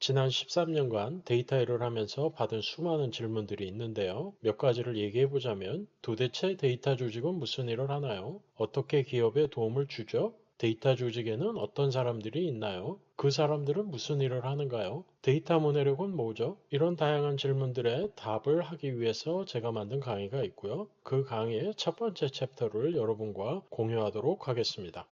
지난 13년간 데이터 일을 하면서 받은 수많은 질문들이 있는데요. 몇 가지를 얘기해 보자면 도대체 데이터 조직은 무슨 일을 하나요? 어떻게 기업에 도움을 주죠? 데이터 조직에는 어떤 사람들이 있나요? 그 사람들은 무슨 일을 하는가요? 데이터 모내력은 뭐죠? 이런 다양한 질문들에 답을 하기 위해서 제가 만든 강의가 있고요. 그 강의의 첫 번째 챕터를 여러분과 공유하도록 하겠습니다.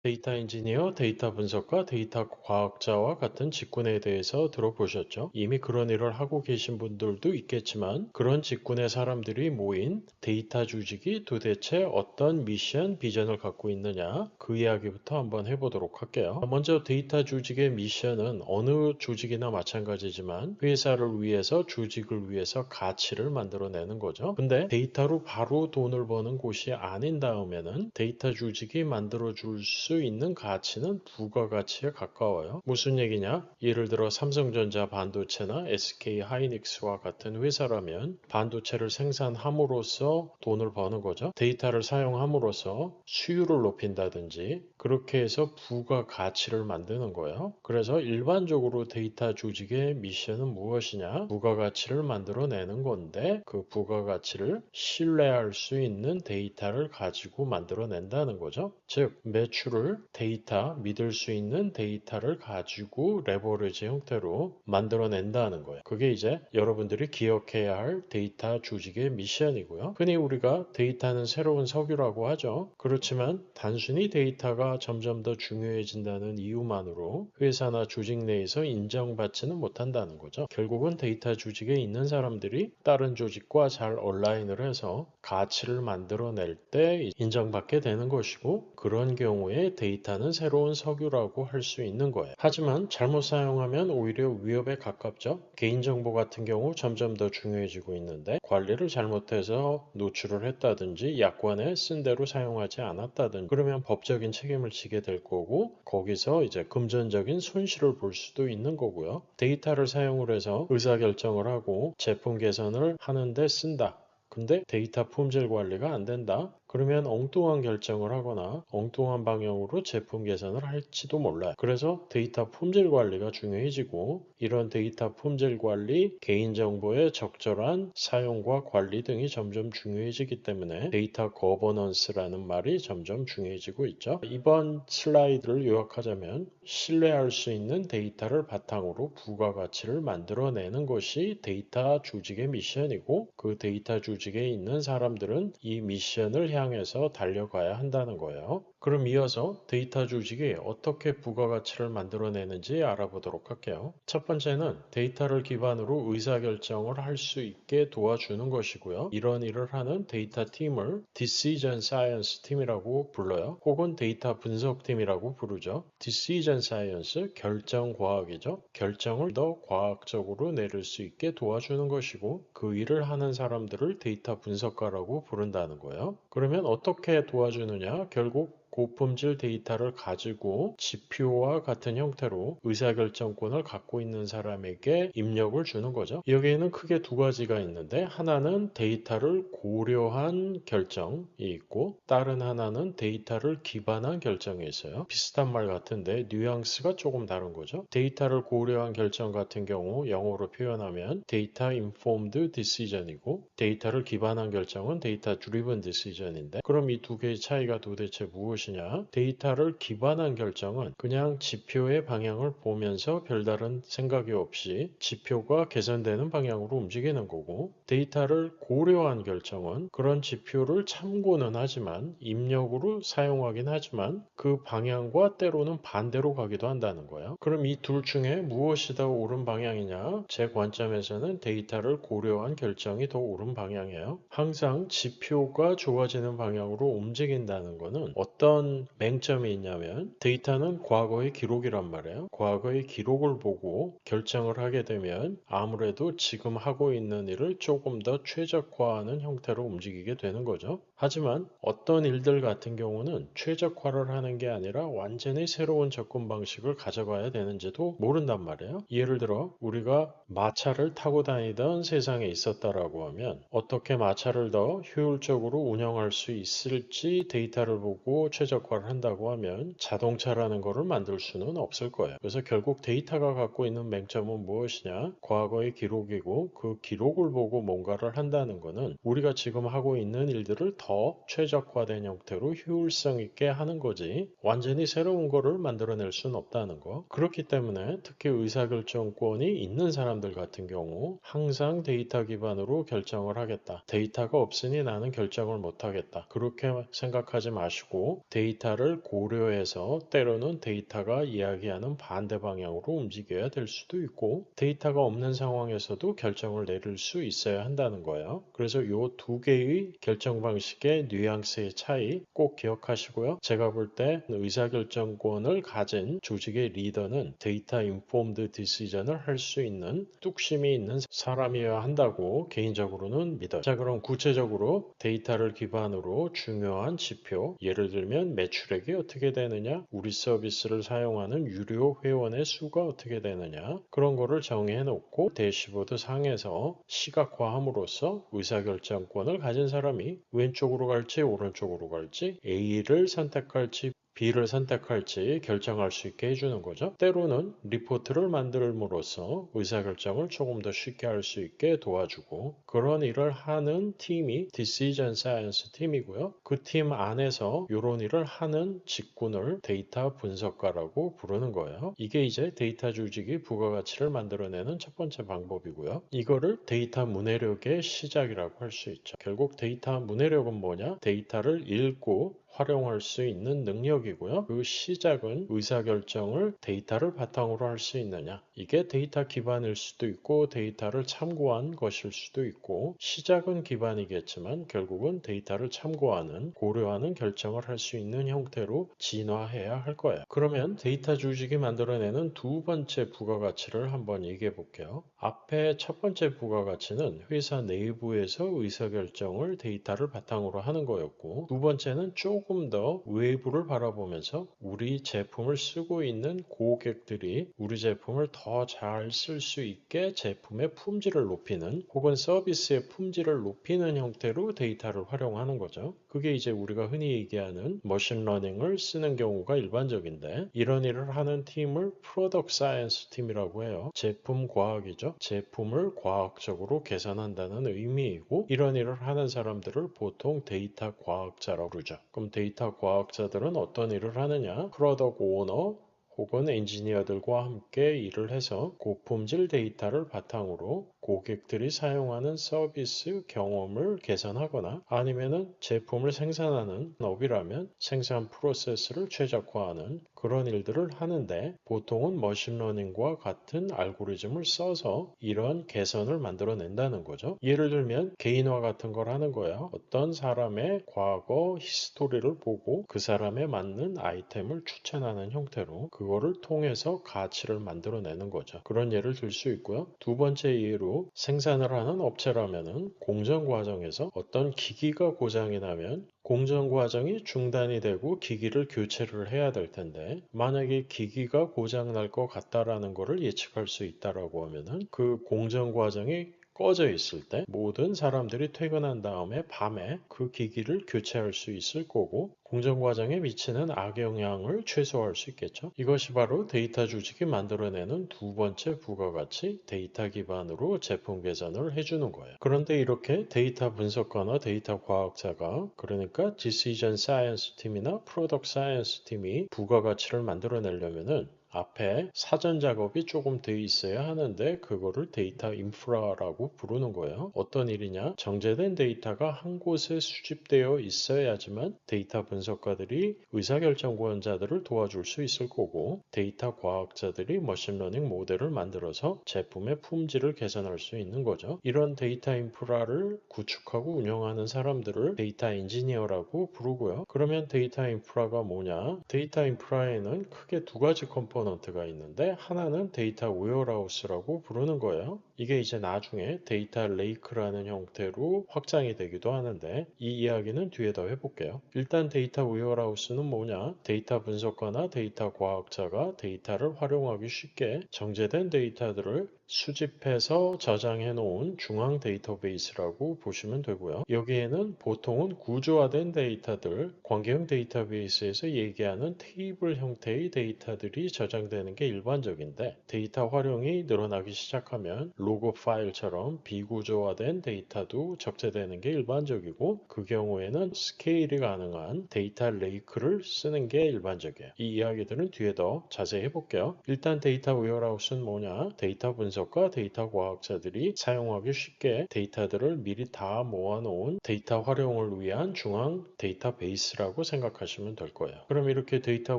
데이터 엔지니어, 데이터 분석가, 데이터 과학자와 같은 직군에 대해서 들어보셨죠? 이미 그런 일을 하고 계신 분들도 있겠지만 그런 직군의 사람들이 모인 데이터 조직이 도대체 어떤 미션, 비전을 갖고 있느냐 그 이야기부터 한번 해보도록 할게요. 먼저 데이터 조직의 미션은 어느 조직이나 마찬가지지만 회사를 위해서, 조직을 위해서 가치를 만들어내는 거죠. 근데 데이터로 바로 돈을 버는 곳이 아닌 다음에는 데이터 조직이 만들어줄 수 있는 가치는 부가가치에 가까워요. 무슨 얘기냐? 예를 들어 삼성전자 반도체나 SK 하이닉스와 같은 회사라면 반도체를 생산함으로써 돈을 버는 거죠. 데이터를 사용함으로써 수율을 높인다든지 그렇게 해서 부가가치를 만드는 거예요. 그래서 일반적으로 데이터 조직의 미션은 무엇이냐? 부가가치를 만들어내는 건데 그 부가가치를 신뢰할 수 있는 데이터를 가지고 만들어낸다는 거죠. 즉 매출을 데이터, 믿을 수 있는 데이터를 가지고 레버리지 형태로 만들어낸다는 거예요. 그게 이제 여러분들이 기억해야 할 데이터 조직의 미션이고요. 흔히 우리가 데이터는 새로운 석유라고 하죠. 그렇지만 단순히 데이터가 점점 더 중요해진다는 이유만으로 회사나 조직 내에서 인정받지는 못한다는 거죠. 결국은 데이터 조직에 있는 사람들이 다른 조직과 잘 온라인을 해서 가치를 만들어낼 때 인정받게 되는 것이고 그런 경우에 데이터는 새로운 석유라고 할 수 있는 거예요. 하지만 잘못 사용하면 오히려 위협에 가깝죠. 개인정보 같은 경우 점점 더 중요해지고 있는데 관리를 잘못해서 노출을 했다든지 약관에 쓴 대로 사용하지 않았다든지 그러면 법적인 책임을 지게 될 거고 거기서 이제 금전적인 손실을 볼 수도 있는 거고요. 데이터를 사용을 해서 의사결정을 하고 제품 개선을 하는데 쓴다. 근데 데이터 품질 관리가 안 된다? 그러면 엉뚱한 결정을 하거나 엉뚱한 방향으로 제품 개선을 할지도 몰라요. 그래서 데이터 품질 관리가 중요해지고 이런 데이터 품질 관리, 개인정보의 적절한 사용과 관리 등이 점점 중요해지기 때문에 데이터 거버넌스라는 말이 점점 중요해지고 있죠. 이번 슬라이드를 요약하자면 신뢰할 수 있는 데이터를 바탕으로 부가가치를 만들어내는 것이 데이터 조직의 미션이고 그 데이터 조직에 있는 사람들은 이 미션을 향해서 달려가야 한다는 거예요. 그럼 이어서 데이터 조직이 어떻게 부가가치를 만들어내는지 알아보도록 할게요. 첫 번째는 데이터를 기반으로 의사결정을 할 수 있게 도와주는 것이고요. 이런 일을 하는 데이터 팀을 Decision Science 팀이라고 불러요. 혹은 데이터 분석팀이라고 부르죠. Decision Science, 결정과학이죠. 결정을 더 과학적으로 내릴 수 있게 도와주는 것이고 그 일을 하는 사람들을 데이터 분석가라고 부른다는 거예요. 그러면 어떻게 도와주느냐? 결국 고품질 데이터를 가지고 지표와 같은 형태로 의사결정권을 갖고 있는 사람에게 입력을 주는 거죠. 여기에는 크게 두 가지가 있는데 하나는 데이터를 고려한 결정이 있고 다른 하나는 데이터를 기반한 결정이 있어요. 비슷한 말 같은데 뉘앙스가 조금 다른 거죠. 데이터를 고려한 결정 같은 경우 영어로 표현하면 데이터 informed decision이고 데이터를 기반한 결정은 데이터 driven decision인데 그럼 이 두 개의 차이가 도대체 무엇이냐? 데이터를 기반한 결정은 그냥 지표의 방향을 보면서 별다른 생각이 없이 지표가 개선되는 방향으로 움직이는 거고 데이터를 고려한 결정은 그런 지표를 참고는 하지만 입력으로 사용하긴 하지만 그 방향과 때로는 반대로 가기도 한다는 거예요. 그럼 이 둘 중에 무엇이 더 옳은 방향이냐? 제 관점에서는 데이터를 고려한 결정이 더 옳은 방향이에요. 항상 지표가 좋아지는 방향으로 움직인다는 것은 어떤 맹점이 있냐면 데이터는 과거의 기록이란 말이에요. 과거의 기록을 보고 결정을 하게 되면 아무래도 지금 하고 있는 일을 조금 더 최적화하는 형태로 움직이게 되는 거죠. 하지만 어떤 일들 같은 경우는 최적화를 하는 게 아니라 완전히 새로운 접근 방식을 가져가야 되는지도 모른단 말이에요. 예를 들어 우리가 마차를 타고 다니던 세상에 있었다라고 하면 어떻게 마차를 더 효율적으로 운영할 수 있을지 데이터를 보고 최적화를 한다고 하면 자동차라는 거를 만들 수는 없을 거예요. 그래서 결국 데이터가 갖고 있는 맹점은 무엇이냐? 과거의 기록이고 그 기록을 보고 뭔가를 한다는 거는 우리가 지금 하고 있는 일들을 더 최적화된 형태로 효율성 있게 하는 거지 완전히 새로운 거를 만들어낼 수는 없다는 거. 그렇기 때문에 특히 의사결정권이 있는 사람들 같은 경우 항상 데이터 기반으로 결정을 하겠다. 데이터가 없으니 나는 결정을 못 하겠다. 그렇게 생각하지 마시고 데이터를 고려해서 때로는 데이터가 이야기하는 반대 방향으로 움직여야 될 수도 있고 데이터가 없는 상황에서도 결정을 내릴 수 있어야 한다는 거예요. 그래서 이 두 개의 결정 방식의 뉘앙스의 차이 꼭 기억하시고요. 제가 볼 때 의사결정권을 가진 조직의 리더는 데이터 인폼드 디시전을 할 수 있는 뚝심이 있는 사람이어야 한다고 개인적으로는 믿어요. 자, 그럼 구체적으로 데이터를 기반으로 중요한 지표, 예를 들면 매출액이 어떻게 되느냐, 우리 서비스를 사용하는 유료 회원의 수가 어떻게 되느냐, 그런 거를 정해 놓고 대시보드 상에서 시각화함으로써 의사결정권을 가진 사람이 왼쪽으로 갈지 오른쪽으로 갈지 A를 선택할지 B를 선택할지 결정할 수 있게 해주는 거죠. 때로는 리포트를 만들므로써 의사결정을 조금 더 쉽게 할 수 있게 도와주고 그런 일을 하는 팀이 Decision Science 팀이고요. 그 팀 안에서 이런 일을 하는 직군을 데이터 분석가라고 부르는 거예요. 이게 이제 데이터 조직이 부가가치를 만들어내는 첫 번째 방법이고요. 이거를 데이터 문해력의 시작이라고 할 수 있죠. 결국 데이터 문해력은 뭐냐? 데이터를 읽고 활용할 수 있는 능력이고요. 그 시작은 의사결정을 데이터를 바탕으로 할 수 있느냐. 이게 데이터 기반일 수도 있고 데이터를 참고한 것일 수도 있고 시작은 기반이겠지만 결국은 데이터를 참고하는 고려하는 결정을 할 수 있는 형태로 진화해야 할 거예요. 그러면 데이터 조직이 만들어내는 두 번째 부가가치를 한번 얘기해 볼게요. 앞에 첫 번째 부가가치는 회사 내부에서 의사결정을 데이터를 바탕으로 하는 거였고 두 번째는 조금 더 외부를 바라보면서 우리 제품을 쓰고 있는 고객들이 우리 제품을 더 잘 쓸 수 있게 제품의 품질을 높이는 혹은 서비스의 품질을 높이는 형태로 데이터를 활용하는 거죠. 그게 이제 우리가 흔히 얘기하는 머신러닝을 쓰는 경우가 일반적인데 이런 일을 하는 팀을 프로덕트 사이언스 팀이라고 해요. 제품 과학이죠. 제품을 과학적으로 개선한다는 의미이고 이런 일을 하는 사람들을 보통 데이터 과학자라고 부르죠. 그럼 데이터 과학자들은 어떤 일을 하느냐? 프로덕트 오너 혹은 엔지니어들과 함께 일을 해서 고품질 데이터를 바탕으로 고객들이 사용하는 서비스 경험을 개선하거나 아니면은 제품을 생산하는 업이라면 생산 프로세스를 최적화하는 그런 일들을 하는데 보통은 머신러닝과 같은 알고리즘을 써서 이런 개선을 만들어낸다는 거죠. 예를 들면 개인화 같은 걸 하는 거예요. 어떤 사람의 과거 히스토리를 보고 그 사람에 맞는 아이템을 추천하는 형태로 그거를 통해서 가치를 만들어내는 거죠. 그런 예를 들 수 있고요. 두 번째 예로 생산을 하는 업체라면은 공정 과정에서 어떤 기기가 고장이 나면 공정 과정이 중단이 되고 기기를 교체를 해야 될 텐데 만약에 기기가 고장 날 것 같다라는 것을 예측할 수 있다라고 하면은 그 공정 과정이 꺼져 있을 때 모든 사람들이 퇴근한 다음에 밤에 그 기기를 교체할 수 있을 거고 공정 과정에 미치는 악영향을 최소화할 수 있겠죠. 이것이 바로 데이터 조직이 만들어내는 두 번째 부가가치 데이터 기반으로 제품 개선을 해주는 거예요. 그런데 이렇게 데이터 분석가나 데이터 과학자가 그러니까 Decision Science 팀이나 Product Science 팀이 부가가치를 만들어내려면은 앞에 사전 작업이 조금 돼 있어야 하는데 그거를 데이터 인프라라고 부르는 거예요. 어떤 일이냐? 정제된 데이터가 한 곳에 수집되어 있어야지만 데이터 분석가들이 의사결정권자들을 도와줄 수 있을 거고 데이터 과학자들이 머신러닝 모델을 만들어서 제품의 품질을 개선할 수 있는 거죠. 이런 데이터 인프라를 구축하고 운영하는 사람들을 데이터 엔지니어라고 부르고요. 그러면 데이터 인프라가 뭐냐? 데이터 인프라에는 크게 두 가지 컴포넌트가 컴포넌트가 있는데 하나는 데이터 웨어하우스라고 부르는 거예요. 이게 이제 나중에 데이터 레이크라는 형태로 확장이 되기도 하는데 이 이야기는 뒤에 더 해볼게요. 일단 데이터 웨어하우스는 뭐냐? 데이터 분석가나 데이터 과학자가 데이터를 활용하기 쉽게 정제된 데이터들을 수집해서 저장해 놓은 중앙 데이터베이스라고 보시면 되고요. 여기에는 보통은 구조화된 데이터들, 관계형 데이터베이스에서 얘기하는 테이블 형태의 데이터들이 저장되는 게 일반적인데 데이터 활용이 늘어나기 시작하면 로그 파일처럼 비구조화된 데이터도 적재되는 게 일반적이고 그 경우에는 스케일이 가능한 데이터 레이크를 쓰는 게 일반적이에요. 이 이야기들은 뒤에 더 자세히 해볼게요. 일단 데이터 웨어하우스는 뭐냐? 데이터 분석과 데이터 과학자들이 사용하기 쉽게 데이터들을 미리 다 모아놓은 데이터 활용을 위한 중앙 데이터베이스라고 생각하시면 될 거예요. 그럼 이렇게 데이터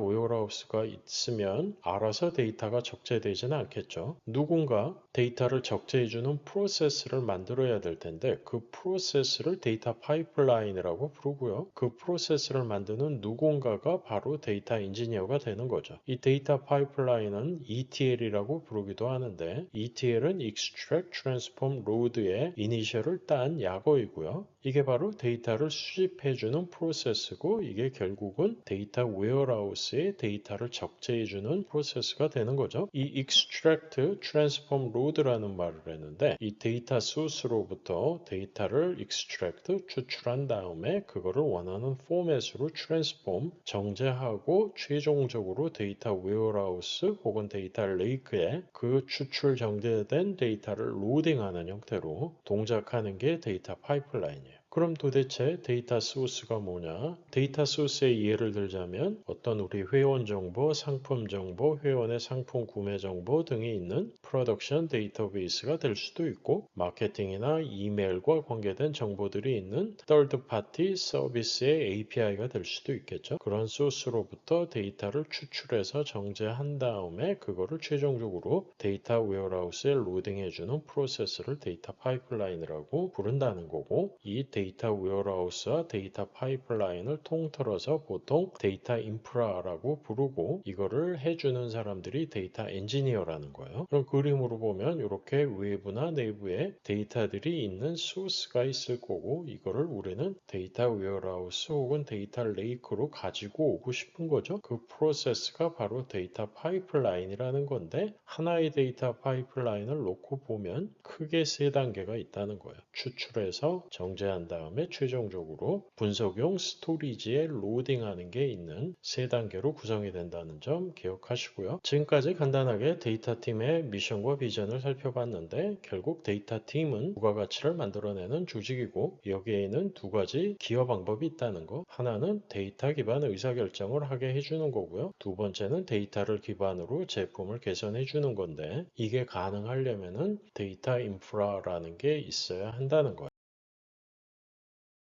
웨어하우스가 있으면 알아서 데이터가 적재되지는 않겠죠. 누군가 데이터를 적재해주는 프로세스를 만들어야 될 텐데 그 프로세스를 데이터 파이프라인이라고 부르고요. 그 프로세스를 만드는 누군가가 바로 데이터 엔지니어가 되는 거죠. 이 데이터 파이프라인은 ETL이라고 부르기도 하는데 ETL은 Extract, Transform, Load의 이니셜을 딴 약어이고요. 이게 바로 데이터를 수집해주는 프로세스고 이게 결국은 데이터 웨어하우스에 데이터를 적재해주는 프로세스가 되는 거죠. 이 Extract, Transform, Load라는 말을 했는데 이 데이터 소스로부터 데이터를 extract, 추출한 다음에 그거를 원하는 포맷으로 transform, 정제하고 최종적으로 데이터 웨어하우스 혹은 데이터 레이크에 그 추출 정제된 데이터를 로딩하는 형태로 동작하는 게 데이터 파이프라인이에요. 그럼 도대체 데이터 소스가 뭐냐? 데이터 소스의 예를 들자면 어떤 우리 회원 정보, 상품 정보, 회원의 상품 구매 정보 등이 있는 프로덕션 데이터베이스가 될 수도 있고 마케팅이나 이메일과 관계된 정보들이 있는 third party 서비스의 API가 될 수도 있겠죠. 그런 소스로부터 데이터를 추출해서 정제한 다음에 그거를 최종적으로 데이터 웨어하우스에 로딩해주는 프로세스를 데이터 파이프라인이라고 부른다는 거고 이 데이터 웨어하우스와 데이터 파이프라인을 통틀어서 보통 데이터 인프라라고 부르고 이거를 해주는 사람들이 데이터 엔지니어라는 거예요. 그럼 그림으로 보면 이렇게 외부나 내부에 데이터들이 있는 소스가 있을 거고 이거를 우리는 데이터 웨어하우스 혹은 데이터 레이크로 가지고 오고 싶은 거죠. 그 프로세스가 바로 데이터 파이프라인이라는 건데 하나의 데이터 파이프라인을 놓고 보면 크게 세 단계가 있다는 거예요. 추출해서 정제한 다음에 최종적으로 분석용 스토리지에 로딩하는 게 있는 세 단계로 구성이 된다는 점 기억하시고요. 지금까지 간단하게 데이터 팀의 미션과 비전을 살펴봤는데 결국 데이터 팀은 부가가치를 만들어내는 조직이고 여기에는 두 가지 기여 방법이 있다는 거. 하나는 데이터 기반 의사결정을 하게 해주는 거고요. 두 번째는 데이터를 기반으로 제품을 개선해 주는 건데 이게 가능하려면은 데이터 인프라라는 게 있어야 한다는 거예요.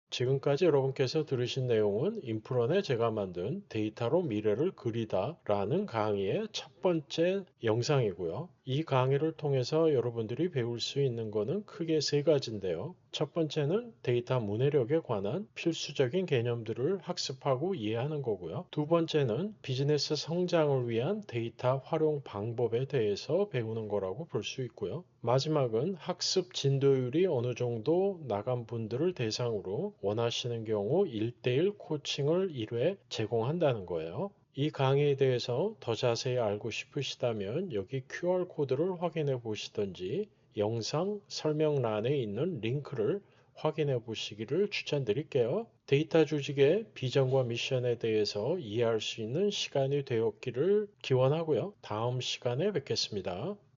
지금까지 여러분께서 들으신 내용은 인프런에 제가 만든 데이터로 미래를 그리다 라는 강의의 첫 번째 영상이고요. 이 강의를 통해서 여러분들이 배울 수 있는 거는 크게 세 가지인데요. 첫 번째는 데이터 문해력에 관한 필수적인 개념들을 학습하고 이해하는 거고요. 두 번째는 비즈니스 성장을 위한 데이터 활용 방법에 대해서 배우는 거라고 볼 수 있고요. 마지막은 학습 진도율이 어느 정도 나간 분들을 대상으로 원하시는 경우 1대1 코칭을 1회 제공한다는 거예요. 이 강의에 대해서 더 자세히 알고 싶으시다면 여기 QR코드를 확인해 보시던지 영상 설명란에 있는 링크를 확인해 보시기를 추천드릴게요. 데이터 조직의 비전과 미션에 대해서 이해할 수 있는 시간이 되었기를 기원하고요. 다음 시간에 뵙겠습니다.